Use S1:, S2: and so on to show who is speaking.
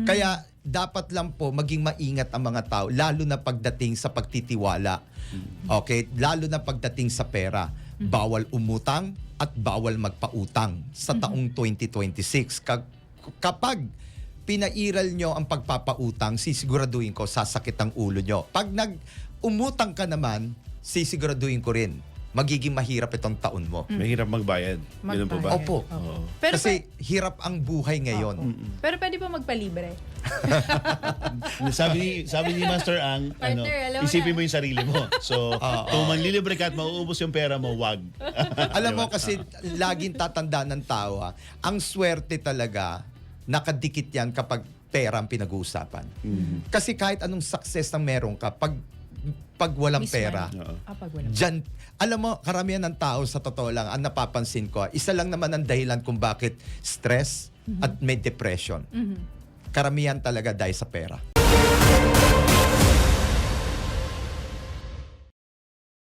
S1: Kaya dapat lang po maging maingat ang mga tao, lalo na pagdating sa pagtitiwala. Okay? Lalo na pagdating sa pera. Bawal umutang at bawal magpautang sa taong 2026. Kapag pinairal nyo ang pagpapautang, sisiguraduhin ko sasakit ang ulo nyo. Pag umutang ka naman, sisiguraduhin ko rin magiging mahirap itong taon mo.
S2: Mahirap magbayad. Ganun po ba?
S1: Opo.
S2: Oo.
S3: Pero
S1: Kasi hirap ang buhay ngayon.
S3: pero pwede pa magpalibre.
S2: sabi ni Master Ang,
S3: Partner, alam mo
S2: isipin
S3: na.
S2: mo yung sarili mo. So, kung manlilibre ka at mauubos yung pera mo, wag.
S1: Alam mo kasi laging tatanda ng tao, ang swerte talaga, nakadikit yan kapag pera ang pinag-uusapan. Kasi kahit anong success ang meron ka, pag walang
S3: Miss
S1: pera,
S2: Oo.
S3: Pag wala.
S1: dyan, alam mo, karamihan ng tao sa totoo lang, ang napapansin ko, isa lang naman ang dahilan kung bakit stress at may depression. Karamihan talaga dahil sa pera.